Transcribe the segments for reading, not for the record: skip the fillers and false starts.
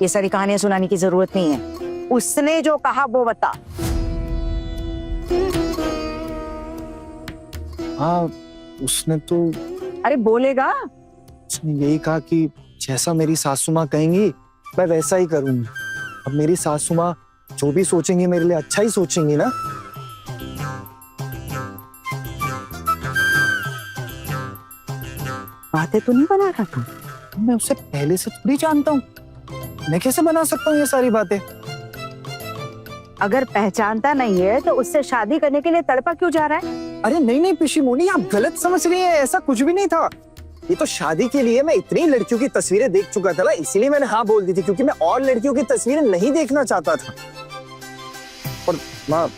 ये सारी कहानियां सुनाने की जरूरत नहीं है। उसने जो कहा वो बता। हाँ, उसने तो अरे बोलेगा। उसने यही कहा कि जैसा मेरी सासू माँ कहेंगी मैं वैसा ही करूंगी। अब मेरी सासू माँ जो भी सोचेंगी मेरे लिए अच्छा ही सोचेंगी ना। बातें तो नहीं बना रहा था। मैं उससे पहले से थोड़ी जानता हूँ, मैं कैसे बना सकता हूँ ये सारी बातें। अगर पहचानता नहीं है तो उससे शादी करने के लिए तड़पा क्यों जा रहा है? अरे नहीं नहीं पिशी मोनी, आप गलत समझ रही हैं, ऐसा कुछ भी नहीं था। ये तो शादी के लिए मैं इतनी लड़कियों की तस्वीरें देख चुका था ना, इसीलिए मैंने हाँ बोल दी थी, क्योंकि मैं और लड़कियों की तस्वीरें नहीं देखना चाहता था। और माँ,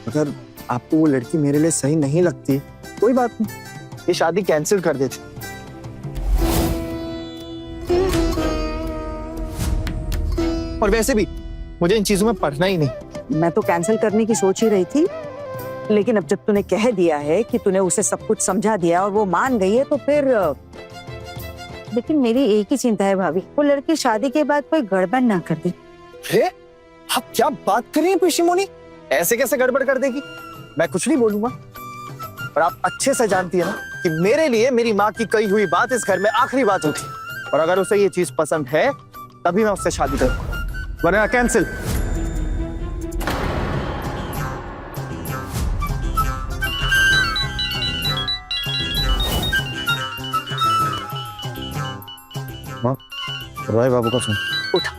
अगर आपको वो लड़की मेरे लिए सही नहीं लगती कोई बात नहीं, ये शादी कैंसिल कर देती। और वैसे भी मुझे इन चीजों में पढ़ना ही नहीं। मैं तो कैंसिल करने की सोच ही रही थी, लेकिन अब जब तूने कह दिया है कि तूने उसे सब कुछ समझा दिया और वो मान गई है तो फिर। लेकिन मेरी एक ही चिंता है भाभी, वो लड़की शादी के बाद कोई गड़बड़ ना कर दे। अरे आप क्या बात कर रही हैं पिशी मोनी, ऐसे कैसे गड़बड़ कर देगी? मैं कुछ नहीं बोलूंगा, पर आप अच्छे से जानती है ना कि मेरे लिए मेरी माँ की कही हुई बात इस घर में आखिरी बात होती है। और अगर उसे ये चीज पसंद है तभी मैं उससे शादी करूंगा, वरना कैंसिल। माँ, रॉय बाबू का फोन। उठा।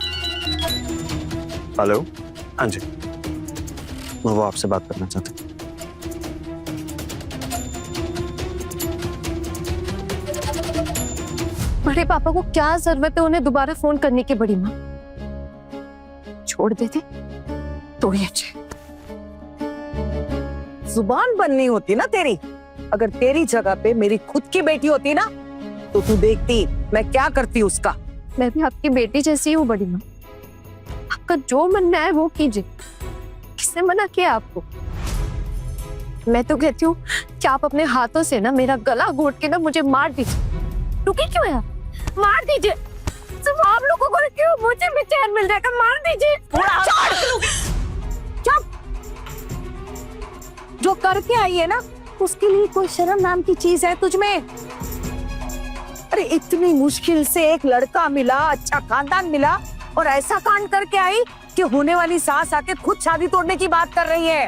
हेलो। हाँ जी, वो आपसे बात करना चाहते हैं। बड़े पापा को क्या जरूरत है उन्हें दोबारा फोन करने की? बड़ी माँ छोड़ देते तो ही अच्छे। जुबान बननी होती ना तेरी। अगर तेरी जगह पे मेरी खुद की बेटी होती ना तो तू देखती मैं क्या करती उसका। मैं भी आपकी बेटी जैसी हूँ बड़ी माँ, आपका जो मनना है वो कीजिए। किसने मना किया आपको? मैं तो कहती हूँ कि आप अपने हाथों से ना मेरा गला घोट के ना मुझे मार दीजिए। रुके क्यों यार, मार दीजिए। सिर्फ आप लोगों को क्यों, मुझे भी चैन मिल जाएगा। मार दीजिए। चुप। जो करके आई है ना उसके लिए कोई शर्म नाम की चीज है तुझमें? अरे इतनी मुश्किल से एक लड़का मिला, अच्छा खानदान मिला, और ऐसा कांड करके आई कि होने वाली सास आके खुद शादी तोड़ने की बात कर रही है।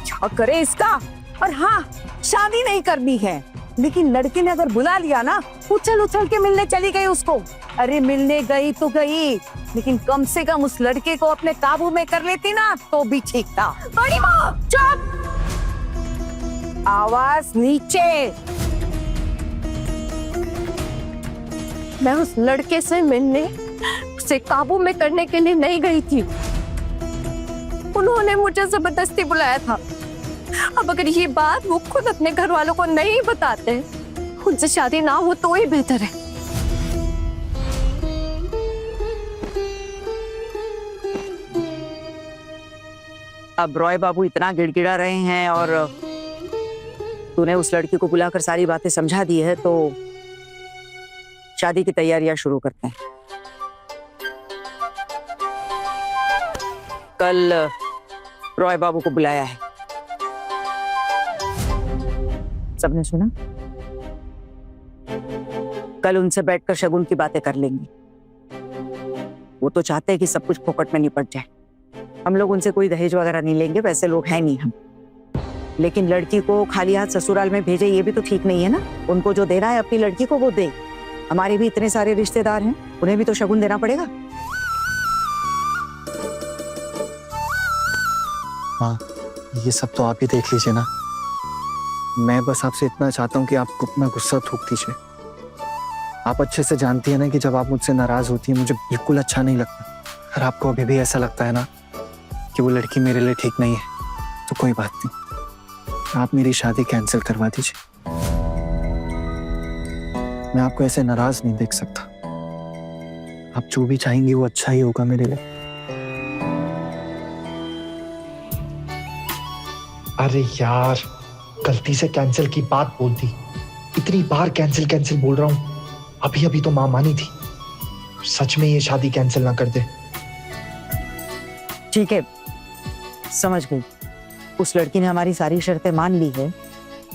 क्या करे इसका? और हाँ, शादी नहीं करनी है, लेकिन लड़के ने अगर बुला लिया ना, उछल उछल के मिलने चली गई उसको। अरे मिलने गई तो गई, लेकिन कम से कम उस लड़के को अपने काबू में कर लेती ना तो भी ठीक था। बड़ी माँ चुप, आवाज नीचे। मैं उस लड़के से मिलने, उसे काबू में करने के लिए नहीं गई थी। उन्होंने मुझे जबरदस्ती बुलाया था। अब अगर ये बात वो खुद अपने घर वालों को नहीं बताते, उनसे शादी ना हो तो ही बेहतर है। अब रॉय बाबू इतना गिड़गिड़ा रहे हैं और तूने उस लड़की को बुलाकर सारी बातें समझा दी है, तो शादी की तैयारियां शुरू करते हैं। कल रॉय बाबू को बुलाया है, सबने सुना? कल उनसे बैठकर शगुन की बातें कर लेंगे। वो तो चाहते हैं कि सब कुछ फोकट में निपट जाए। हम लोग उनसे कोई दहेज वगैरह नहीं लेंगे, वैसे लोग हैं नहीं हम। लेकिन लड़की को खाली हाथ ससुराल में भेजे ये भी तो ठीक नहीं है ना। उनको जो देना है अपनी लड़की को वो दे। हमारे भी इतने सारे रिश्तेदार हैं, उन्हें भी तो शगुन देना पड़ेगा। हाँ, ये सब तो आप ही देख लीजिए ना। मैं बस आपसे इतना चाहता हूँ कि आप अपना गुस्सा थूक दीजिए। आप अच्छे से जानती है ना कि जब आप मुझसे नाराज होती है मुझे बिल्कुल अच्छा नहीं लगता। अगर आपको अभी भी ऐसा लगता है ना कि वो लड़की मेरे लिए ठीक नहीं है तो कोई बात नहीं, आप मेरी शादी कैंसिल करवा दीजिए। मैं आपको ऐसे नाराज नहीं देख सकता। आप जो भी चाहेंगी वो अच्छा ही होगा मेरे लिए। अरे यार, गलती से कैंसिल की बात बोल दी। इतनी बार कैंसिल कैंसिल बोल रहा हूं। अभी अभी तो मां मानी थी। सच में ये शादी कैंसिल ना कर दे ठीक है, समझ गई। उस लड़की ने हमारी सारी शर्तें मान ली है,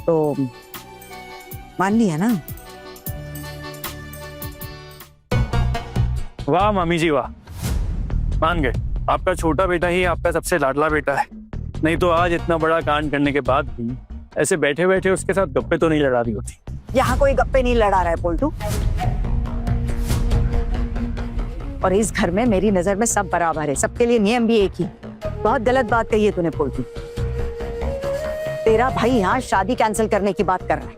तो मान ली है ना? वाह मामी जी वाह, मान गए। आपका छोटा बेटा ही आपका सबसे लाडला बेटा है, नहीं तो आज इतना बड़ा कांड करने के बाद भी ऐसे बैठे बैठे उसके साथ गप्पे तो नहीं लड़ा रही होती। यहाँ कोई गप्पे नहीं लड़ा रहा है पोल्टू, और इस घर में मेरी नजर में सब बराबर है, सबके लिए नियम भी एक ही। बहुत गलत बात कही है तूने पोल्टू। तेरा भाई यहाँ शादी कैंसिल करने की बात कर रहा है।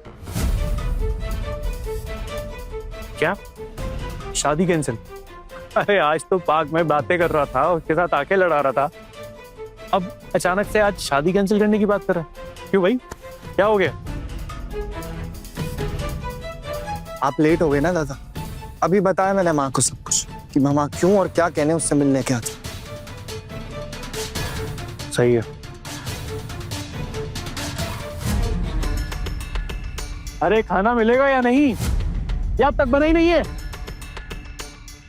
क्या शादी कैंसिल? अरे आज तो पार्क में बातें कर रहा था, उसके साथ आके लड़ा रहा था, अब अचानक से आज शादी कैंसिल करने की बात कर रहा है। क्यों भाई, क्या हो गया? आप लेट हो गए ना दादा, अभी बताया मैंने माँ को सब कुछ कि मामा क्यों और क्या कहने उससे मिलने क्या था। सही है। अरे खाना मिलेगा या नहीं, या अब तक बना ही नहीं है?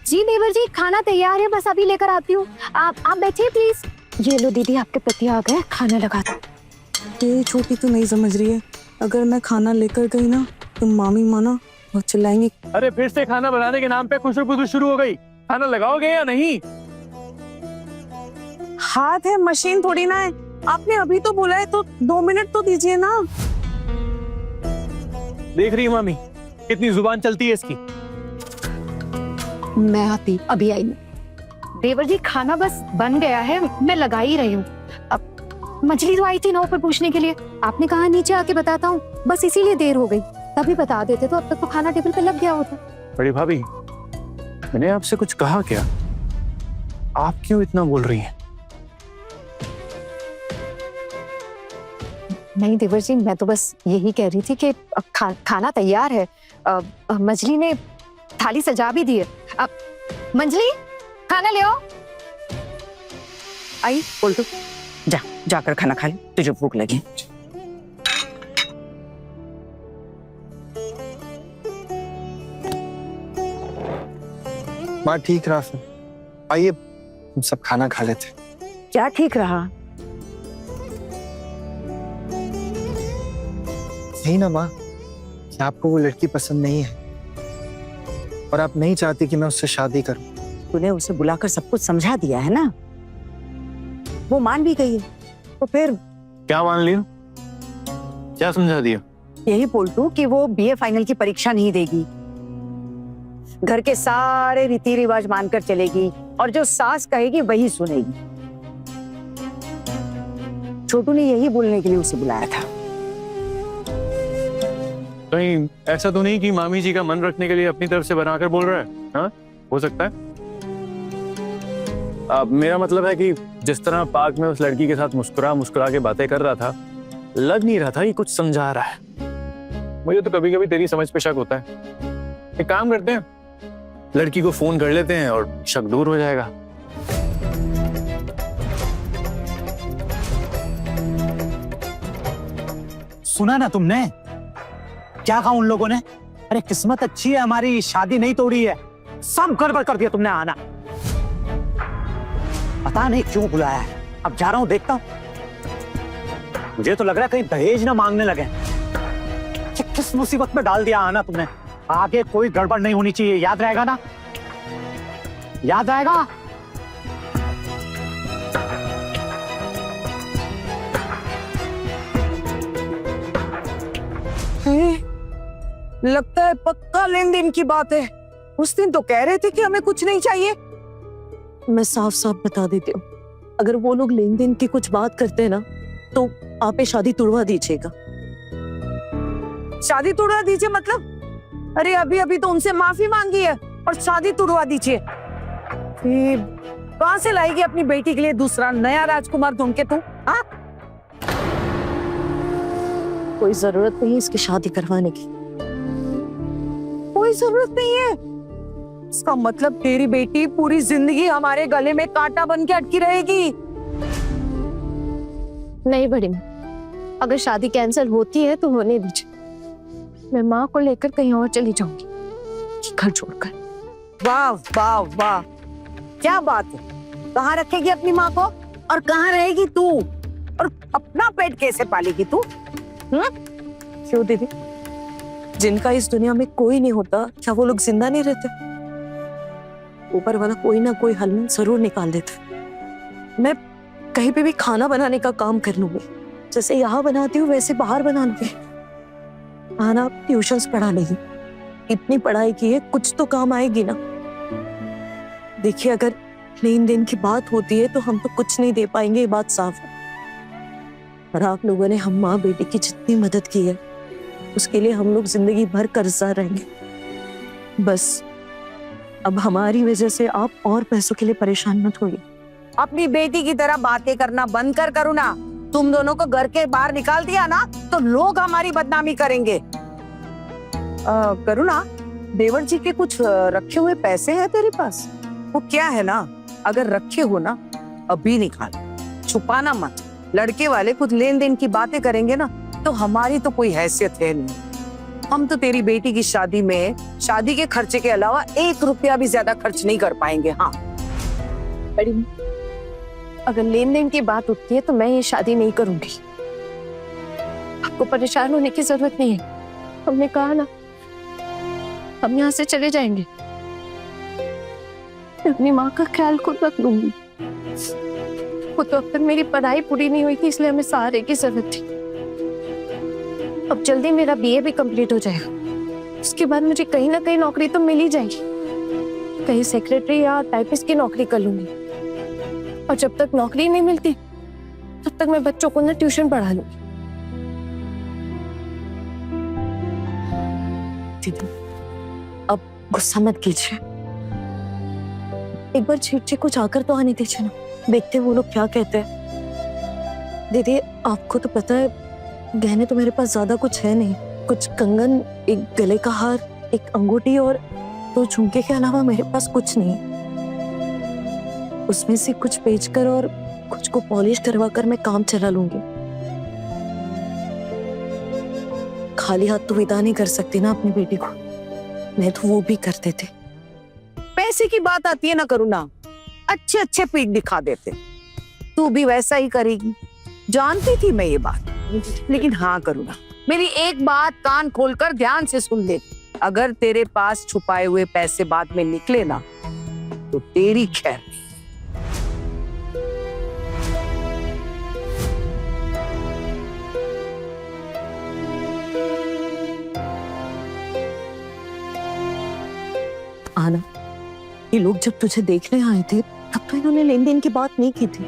जी देवर जी, खाना तैयार है, बस अभी लेकर आती हूँ। आप बैठिए प्लीज। ये लो दीदी, आपके पति आ गए, खाना लगा दो। ये छोटी तो नहीं समझ रही है, अगर मैं खाना लेकर गई ना तो मामी माना बहुत चिल्लाएंगी। अरे फिर से खाना बनाने के नाम पे खुशबू शुरू हो गई। खाना लगाओगे या नहीं? हाथ है, मशीन थोड़ी ना है। आपने अभी तो बोला है, तो 2 मिनट तो दीजिए ना। देख रही है मामी कितनी जुबान चलती है इसकी। मैं आती, अभी आई। देवर जी खाना बस बन गया है, मैं लगा ही रही हूँ। अब मछली तो आई थी नाव पे पूछने के लिए, आपने कहा नीचे आके बताता हूँ, बस इसीलिए देर हो गई। तभी बता देते तो अब तक तो खाना टेबल पे लग गया होता। बड़ी भाभी, मैंने आपसे कुछ कहा क्या? आप क्यों इतना बोल रही हैं? नहीं देवर जी, मैं तो बस यही कह रही थी कि खाना तैयार है। मंजली ने थाली सजा भी दी है। अब मंजली खाना ले आओ। आई पोल्टू, जाकर खाना खा ले, तुझे भूख लगी। माँ ठीक रहा, फिर आइए हम सब खाना खा लेते। क्या ठीक रहा? नहीं ना माँ, कि आपको वो लड़की पसंद नहीं है और आप नहीं चाहती कि मैं उससे शादी करूं। तूने उसे बुलाकर सब कुछ समझा दिया है ना, वो मान भी गई है, तो फिर क्या मान लिया? क्या समझा दिया? यही पोल्टू कि वो बीए फाइनल की परीक्षा नहीं देगी, घर के सारे रीति रिवाज मानकर चलेगी और जो सास कहेगी वही सुनेगी। छोटू ने यही बोलने के लिए उसे बुलाया था। कहीं ऐसा तो नहीं कि मामी जी का मन रखने के लिए अपनी तरफ से बनाकर बोल रहा है? हाँ, हो सकता है। अब मेरा मतलब है कि जिस तरह पार्क में उस लड़की के साथ मुस्कुरा मुस्कुरा के बातें कर रहा था, लग नहीं रहा था कि कुछ समझा रहा है। मुझे तो कभी कभी तेरी समझ पे शक होता है। एक काम करते हैं, लड़की को फोन कर लेते हैं और शक दूर हो जाएगा। सुना ना तुमने क्या कहा उन लोगों ने? अरे किस्मत अच्छी है हमारी, शादी नहीं तोड़ी है, सब गड़बड़ कर दिया तुमने। आना पता नहीं क्यों बुलाया है, अब जा रहा हूं, देखता हूं। मुझे तो लग रहा है कहीं दहेज ना मांगने लगे। किस मुसीबत में डाल दिया आना तुमने। आगे कोई गड़बड़ नहीं होनी चाहिए, याद रहेगा ना? याद आएगा? लगता है पक्का लेन देन की बात है। उस दिन तो कह रहे थे कि हमें कुछ नहीं चाहिए। मैं साफ साफ बता देती हूँ, अगर वो लोग लेन देन की कुछ बात करते हैं ना, तो आप ये शादी तुड़वा दीजिएगा। शादी तुड़वा दीजिए मतलब? अरे अभी अभी तो उनसे माफी मांगी है और शादी तुड़वा दीजिए। कहां से लाएगी अपनी बेटी के लिए दूसरा नया राजकुमार ढूंढ के तू? हाँ, कोई जरूरत नहीं इसकी शादी करवाने की, कोई जरूरत नहीं है। इसका मतलब तेरी बेटी पूरी जिंदगी हमारे गले में कांटा बन के अटकी रहेगी। नहीं बड़ी माँ, अगर शादी कैंसिल होती है तो होने दीजिए। मैं माँ को लेकर कहीं और चली जाऊंगी, घर छोड़कर। वाह वाह वाह, क्या बात है। कहाँ रखेगी अपनी माँ को और कहाँ रहेगी तू, और अपना पेट कैसे पालेगी तू? क्यों दीदी, जिनका इस दुनिया में कोई नहीं होता, क्या वो लोग जिंदा नहीं रहते? ऊपर वाला कोई ना कोई हल जरूर निकाल देता। मैं कहीं पे भी खाना बनाने का काम कर लूंगी, जैसे यहाँ बनाती हूँ वैसे बाहर बना लूंगी। आना ट्यूशंस पढ़ा लेगी, इतनी पढ़ाई की है, कुछ तो काम आएगी ना। देखिए, अगर लेन देन की बात होती है तो हम तो कुछ नहीं दे पाएंगे, ये बात साफ है। और आप लोगों ने हम माँ बेटी की जितनी मदद की है, उसके लिए हम लोग जिंदगी भर कर्जदार रहेंगे। बस अब हमारी वजह से आप और पैसों के लिए परेशान मत होइए। अपनी बेटी की तरह बातें करना बंद कर करुणा। तुम दोनों को घर के बाहर निकाल दिया ना तो लोग हमारी बदनामी करेंगे। करुणा, देवर जी के कुछ रखे हुए पैसे हैं तेरे पास? वो क्या है ना, अगर रखे हो ना अभी निकाल, छुपाना मत। लड़के वाले कुछ लेन देन की बातें करेंगे ना तो हमारी तो कोई हैसियत है नहीं। हम तो तेरी बेटी की शादी में शादी के खर्चे के अलावा 1 रुपया भी ज्यादा खर्च नहीं कर पाएंगे। हाँ बड़ी माँ, अगर लेन देन की बात उठती है तो मैं ये शादी नहीं करूंगी। आपको परेशान होने की जरूरत नहीं है। हमने कहा ना, हम यहाँ से चले जाएंगे। मैं अपनी माँ का ख्याल खुद रख लूंगी। वो तो अब तक मेरी पढ़ाई पूरी नहीं हुई थी, इसलिए हमें सहारे की जरूरत थी। अब जल्दी मेरा बीए भी कंप्लीट हो जाएगा, उसके बाद मुझे कहीं ना कहीं नौकरी तो मिल ही जाएगी। कहीं सेक्रेटरी या टाइपिस्ट की नौकरी कर लूंगी, और जब तक नौकरी नहीं मिलती तब तक मैं बच्चों को ना ट्यूशन पढ़ा लूंगी। दीदी, अब गुस्सा मत कीजिए, एक बार छीट को जाकर तो आने दीजिए ना, देखते वो लोग क्या कहते हैं। दीदी, आपको तो पता है गहने तो मेरे पास ज्यादा कुछ है नहीं। कुछ कंगन, एक गले का हार, एक अंगूठी और 2 झुमके के अलावा मेरे पास कुछ नहीं है। उसमें से कुछ बेचकर और कुछ को पॉलिश करवा कर मैं काम चला लूंगी। खाली हाथ तो विदा नहीं कर सकती ना अपनी बेटी को, नहीं तो वो भी करते थे। पैसे की बात आती है ना करुणा, अच्छे अच्छे पीठ दिखा देते, तू भी वैसा ही करेगी। जानती थी मैं ये बात, लेकिन हाँ करुणा, मेरी एक बात कान खोलकर ध्यान से सुन ले। अगर तेरे पास छुपाए हुए पैसे बाद में निकले ना तो तेरी खैर नहीं। आना, ये लोग जब तुझे देखने आए थे तब तो इन्होंने लेन देन की बात नहीं की थी।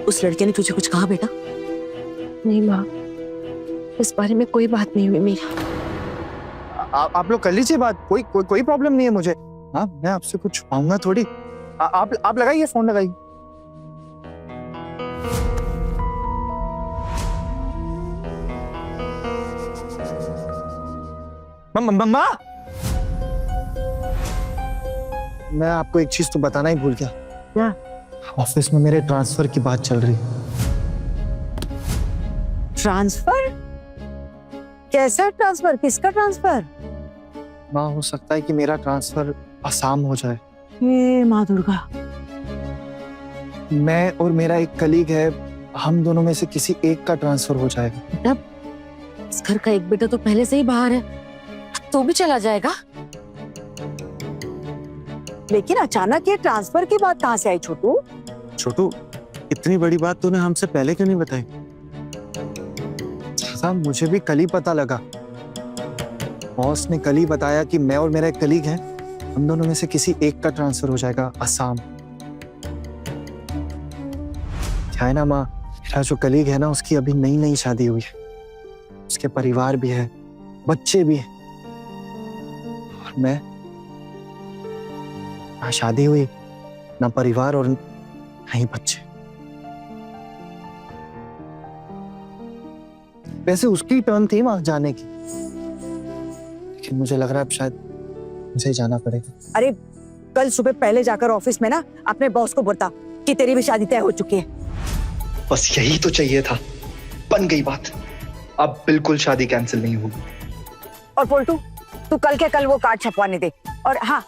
उस लड़के ने तुझे कुछ कहा बेटा? नहीं माँ, इस बारे में कोई बात नहीं हुई मेरी। आप लोग कर लीजिए बात, कोई प्रॉब्लम नहीं है मुझे। हाँ, मैं आपसे कुछ छुपाऊंगा थोड़ी। आप लगाइए, फोन लगाइए। मम्मा, मैं आपको एक चीज तो बताना ही भूल गया। क्या? ऑफिस में मेरे ट्रांसफर की बात चल रही। ट्रांसफर? कैसा ट्रांसफर? किसका ट्रांसफर? माँ, हो सकता है कि मेरा ट्रांसफर असम हो जाए। हे माँ दुर्गा। मैं और मेरा एक कलीग है, हम दोनों में से किसी एक का ट्रांसफर हो जाएगा। तब इस घर का एक बेटा तो पहले से ही बाहर है, तो भी चला जाएगा। लेकिन अचानक ये ट्रांसफर की बात कहाँ से आई छोटू? छोटू, इतनी बड़ी बात तूने हमसे पहले क्यों नहीं बताई? साहब, मुझे भी कल ही पता लगा। बॉस ने कल ही बताया कि मैं और मेरा एक कलीग है, हम दोनों में से किसी एक का ट्रांसफर हो जाएगा असम। क्या है ना माँ, मेरा जो कलीग है ना, उसकी अभी नई नई शादी हुई है, उसके परिवार भी है, बच्चे भी हैं, और मैं ना शादी हुई, ना परिवार और ना ही बच्चे। वैसे उसकी टर्न थी वहां जाने की, लेकिन मुझे लग रहा है अब शायद मुझे ही जाना पड़ेगा। अरे कल सुबह पहले जाकर ऑफिस में ना अपने बॉस को बता कि तेरी भी शादी तय हो चुकी है। बस यही तो चाहिए था, बन गई बात। अब बिल्कुल शादी कैंसिल नहीं होगी। और पोल्टू, तू कल के कल वो कार्ड छपवाने दे। और हाँ,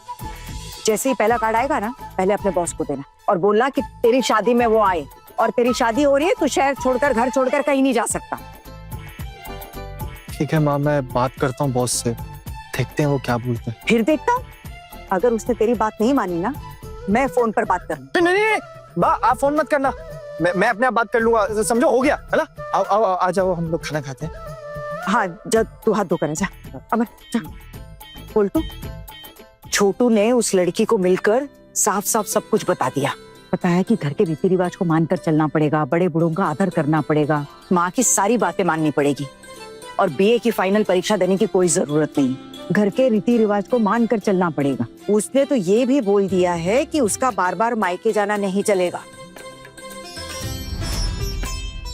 जैसे ही पहला कार्ड आएगा ना, पहले अपने बॉस को देना और बोलना कि तेरी शादी में वो आए, और तेरी शादी हो रही है तो शहर छोड़कर, घर छोड़कर कहीं नहीं जा सकता। ठीक है माँ, मैं बात करता हूँ बॉस से, देखते हैं वो क्या बोलते हैं। फिर देखता हूँ, अगर उसने तेरी बात नहीं मानी ना, मैं फोन पर बात करूँ। नहीं, माँ आप फोन मत करना, मैं अपने आप बात कर लूंगा, समझो, हो गया है ना। आओ आओ आ जाओ, हम लोग खाना खाते हैं। हाँ, जब तू हाथ धोकर जा, अमर जा। बोल तू, छोटू ने उस लड़की को मिलकर साफ साफ सब कुछ बता दिया। बताया कि घर के रीति रिवाज को मानकर चलना पड़ेगा, बड़े बूढ़ों का आदर करना पड़ेगा, माँ की सारी बातें माननी पड़ेगी, और बीए की फाइनल परीक्षा देने की कोई जरूरत नहीं, घर के रीति रिवाज को मानकर चलना पड़ेगा। उसने तो ये भी बोल दिया है कि उसका बार बार मायके जाना नहीं चलेगा।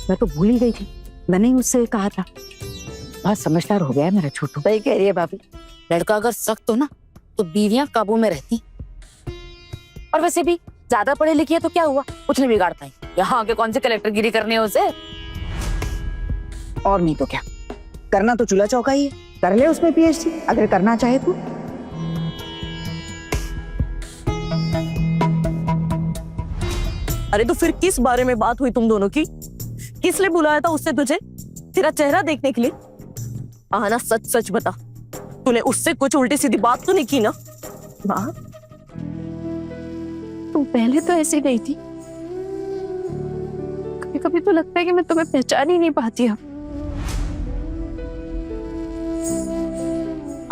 मैं तो भूल ही गई थी, मैंने ही उससे कहा था। बहुत समझदार हो गया है मेरा छोटू। सही कह रही है भाभी, लड़का अगर सख्त हो ना तो बीवियां काबू में रहती। और वैसे भी ज्यादा पढ़े लिखे तो क्या हुआ, कुछ नहीं बिगाड़ पाई। यहाँ आगे कौन से कलेक्टरगिरी करनी है उसे। और नहीं तो क्या, करना तो चूल्हा चौका ही है, कर ले उसमें पीएचडी अगर करना चाहे तो। अरे तो फिर किस बारे में बात हुई तुम दोनों की? किसने बुलाया था उससे तुझे, तेरा चेहरा देखने के लिए? आना, सच सच बता, तूने उससे कुछ उल्टी सीधी बात तो नहीं की ना? माँ, तुम पहले तो ऐसी नहीं थी, कभी कभी तो लगता है कि मैं तुम्हें पहचान ही नहीं पाती अब।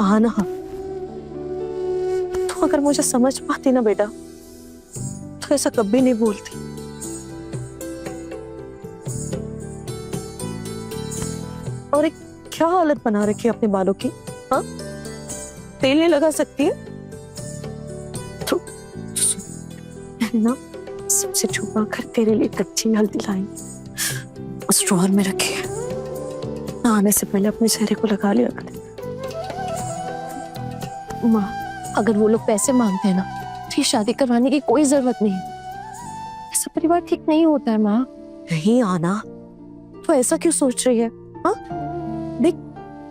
आना, तो अगर मुझे समझ पाती ना बेटा, तो ऐसा कभी नहीं बोलती। और एक क्या हालत बना रखी है अपने बालों की, हाँ? तेल नहीं लगा सकती है? तो ना सबसे छुपा कर तेरे लिए कच्ची हल्दी लाई, उस ड्रॉअर में रखी है, आने से पहले अपने चेहरे को लगा लिया कर। माँ, अगर वो लोग पैसे मांगते हैं ना, तो ये शादी करवाने की कोई जरूरत नहीं है। ऐसा परिवार ठीक नहीं होता है माँ। नहीं आना, तो ऐसा क्यों सोच रही है? हाँ, देख,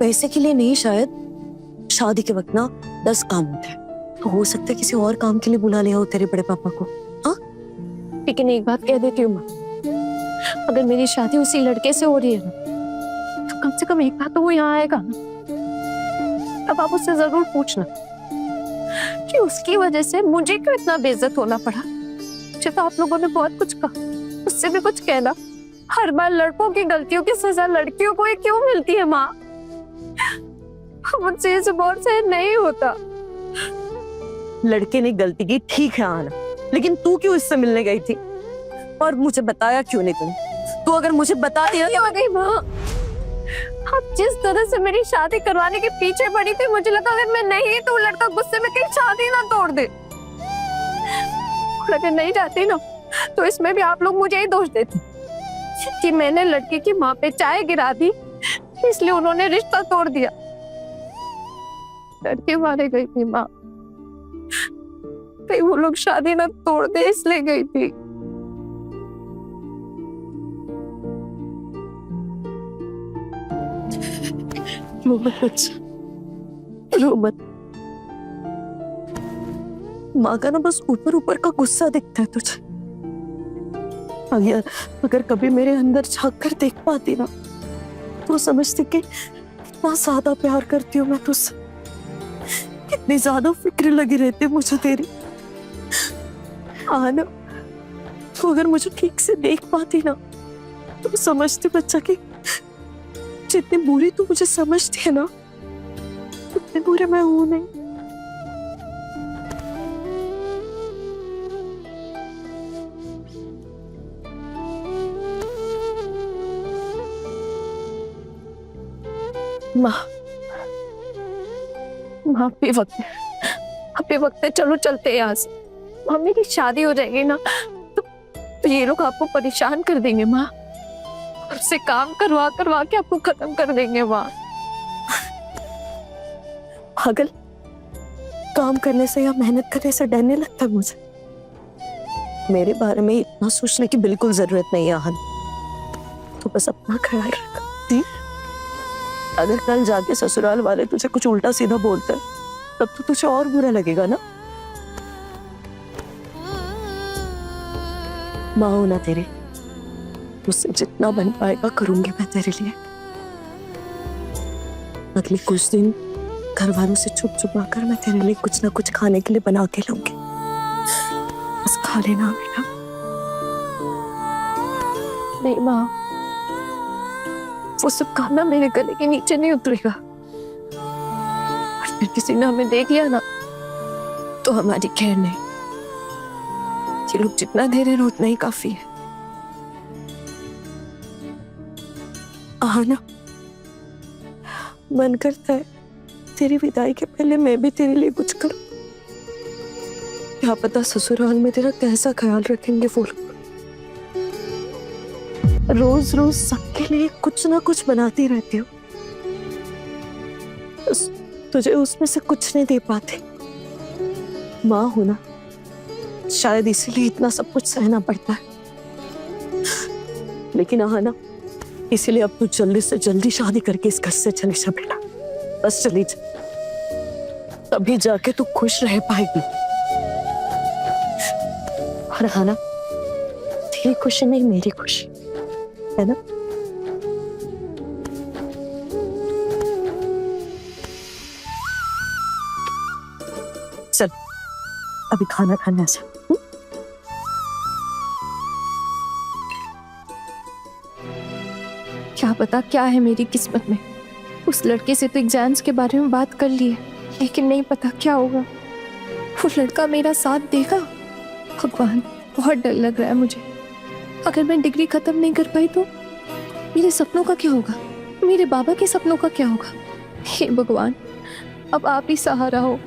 पैसे के लिए नहीं, शायद शादी के वक्त ना 10 काम होते हैं, तो हो सकता है किसी और काम के लिए बुला लिया हो तेरे बड़े पापा को। हाँ, लेकिन एक बात कह देती हूँ माँ, अगर मेरी शादी उसी लड़के से हो रही है ना, तो कम से कम एक बात तो वो यहाँ आएगा ना। अब आप उससे जरूर पूछना कि उसकी वजह से मुझे क्यों इतना बेइज्जत होना पड़ा। मुझे तो आप लोगों ने बहुत कुछ कहा, उससे भी कुछ कहना। हर बार लड़कों की गलतियों की सजा लड़कियों को ही क्यों मिलती है माँ? मुझसे ये सब और सहन नहीं होता। लड़के ने गलती की, ठीक है आना, लेकिन तू क्यों इससे मिलने गई थी और मुझे बताया क्यों नहीं तूने? तू अगर मुझे बता दिया क्यों गई माँ? आप जिस तरह से मेरी शादी करवाने के पीछे पड़ी थी, मुझे लगा अगर मैं नहीं तो लड़का गुस्से में कहीं शादी ना तोड़ दे। और अगर नहीं जाती ना, तो इसमें भी आप लोग मुझे ही दोष देते कि मैंने लड़की की माँ पे चाय गिरा दी, इसलिए उन्होंने रिश्ता तोड़ दिया। डर के मारे गई थी माँ, कहीं वो लोग शादी ना तोड़ दे इसलिए गई थी। रो मत, माँ का ना बस ऊपर ऊपर का गुस्सा दिखता है तुझे। अगर कभी मेरे अंदर झांक कर देख पाती ना, तो समझती कि कितना ज्यादा प्यार करती हूँ मैं तुझसे, कितनी ज्यादा फिक्र लगी रहती है मुझे तेरी। आना, तो अगर मुझे ठीक से देख पाती ना, तो समझती बच्चा कि जितनी बुरी तू मुझे समझती है ना, उतनी बुरी मैं हूं नहीं। माँ, अभी वक्त है, चलो चलते हैं यहाँ से। मम्मी की शादी हो जाएगी ना, तो ये लोग आपको परेशान कर देंगे माँ, उससे काम करवा करवा के आपको खत्म कर देंगे माँ। पागल, काम करने से या मेहनत करने से डरने लगता है मुझे। मेरे बारे में इतना सोचने की बिल्कुल जरूरत नहीं है आहन, तो बस अपना ख्याल रख। अगर कल जाके ससुराल वाले तुझे कुछ उल्टा सीधा बोलते हैं, तब तो तुझे और बुरा लगेगा ना। माँ हो ना तेरे, मुझसे जितना बन पाएगा करूंगी मैं तेरे लिए। अगले कुछ दिन घर वालों से छुप छुपा कर मैं तेरे लिए कुछ ना कुछ खाने के लिए बना के लाऊंगी, बस खा लेना बेटा। नहीं माँ, वो सब खाना मेरे गले के नीचे नहीं उतरेगा। और फिर किसी ने हमें देख लिया ना तो हमारी खैर नहीं। ये लोग जितना दे रहे हैं उतना ही काफी है। ना मन करता है तेरी विदाई के पहले मैं भी तेरे लिए कुछ करूं। क्या पता ससुराल में तेरा कैसा ख्याल रखेंगे वो लोग। रोज रोज सबके लिए कुछ ना कुछ बनाती रहती हो, तुझे उसमें से कुछ नहीं दे पाते। माँ हो ना, शायद इसीलिए इतना सब कुछ सहना पड़ता है। लेकिन ना, इसीलिए अब तू जल्दी से जल्दी शादी करके इस घर से चली जा बेटा, बस चली जा, तभी जाके तू खुश रह पाएगी। और ना, तेरी खुशी नहीं मेरी खुशी है ना। चल अभी खाना खाने से। क्या पता क्या है मेरी किस्मत में। उस लड़के से तो एग्जाम्स के बारे में बात कर ली है, लेकिन नहीं पता क्या होगा। वो लड़का मेरा साथ देगा? भगवान, बहुत डर लग रहा है मुझे। अगर मैं डिग्री खत्म नहीं कर पाई तो मेरे सपनों का क्या होगा, मेरे बाबा के सपनों का क्या होगा। हे भगवान, अब आप ही सहारा हो।